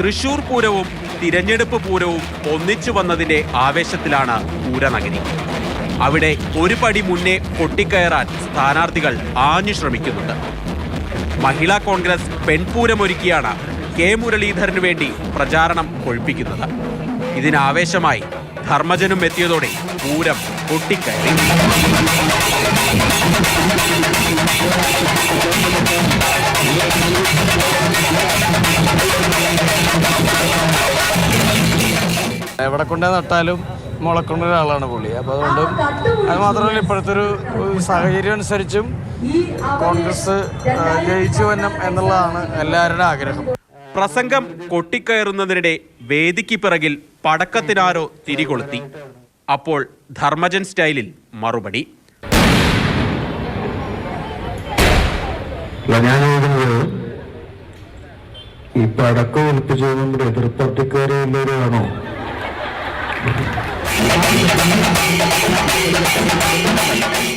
തൃശൂർ പൂരവും തിരഞ്ഞെടുപ്പ് പൂരവും ഒന്നിച്ചു വന്നതിന്റെ ആവേശത്തിലാണ് പൂരനഗരി. അവിടെ ഒരു പടി മുന്നേ പൊട്ടിക്കയറാൻ സ്ഥാനാർത്ഥികൾ ആഞ്ഞു ശ്രമിക്കുന്നുണ്ട്. മഹിളാ കോൺഗ്രസ് പെൺപൂരമൊരുക്കിയാണ് കെ മുരളീധരനു വേണ്ടി പ്രചാരണം കൊഴുപ്പിക്കുന്നത്. ഇതിനാവേശമായി ധർമ്മജനും എത്തിയതോടെ പൂരം പൊട്ടിക്കയറി. എവിടെ കൊണ്ടേ നട്ടാലും മുളക്കൊണ്ട ഒരാളാണ് പുള്ളി. അപ്പോൾ അതുകൊണ്ട് അത് മാത്രമല്ല, ഇപ്പോഴത്തെ ഒരു സാഹചര്യം അനുസരിച്ചും കോൺഗ്രസ് ജയിച്ചു വരണം എന്നുള്ളതാണ് എല്ലാവരുടെ ആഗ്രഹം. പ്രസംഗം കൊട്ടിക്കയറുന്നതിനിടെ വേദിക്ക് പിറകിൽ പടക്കത്തിനാരോ തിരികൊളുത്തി. അപ്പോൾ ധർമ്മജൻ സ്റ്റൈലിൽ മറുപടി. ഈ പടക്കം ഒളിപ്പിച്ചുകൊണ്ട് എതിർപ്പാർട്ടിക്കാരെ എല്ലാവരുമാണോ?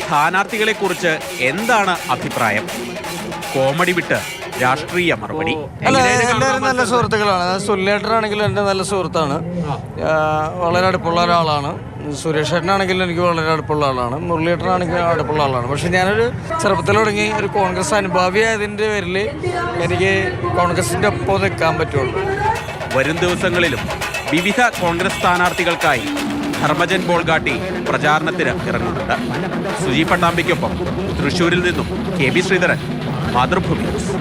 സ്ഥാനാർത്ഥികളെ കുറിച്ച് എന്താണ് അഭിപ്രായം? കോമഡി വിട്ട് രാഷ്ട്രീയ മറുപടി. എല്ലാവരും നല്ല സുഹൃത്തുക്കളാണ്. സുല്ലേട്ടനാണെങ്കിലും എൻ്റെ നല്ല സുഹൃത്താണ്, വളരെ അടുപ്പുള്ള ഒരാളാണ്. സുരേഷ് ഏട്ടനാണെങ്കിലും എനിക്ക് വളരെ അടുപ്പുള്ള ആളാണ്. മുരളീയേട്ടനാണെങ്കിലും അടുപ്പുള്ള ആളാണ്. പക്ഷെ ഞാനൊരു ചെറുപ്പത്തിൽ തുടങ്ങി ഒരു കോൺഗ്രസ് അനുഭാവിയായതിൻ്റെ പേരിൽ എനിക്ക് കോൺഗ്രസിൻ്റെ ഒപ്പം നിൽക്കാൻ പറ്റുള്ളൂ. വരും ദിവസങ്ങളിലും വിവിധ കോൺഗ്രസ് സ്ഥാനാർത്ഥികൾക്കായി ധർമ്മജൻ ബോൾഗാട്ടി പ്രചാരണത്തിന് ഇറങ്ങുന്നുണ്ട്. സുജി പട്ടാമ്പിക്കൊപ്പം തൃശൂരിൽ നിന്നും K B Sreedharan, Mathrubhumi news.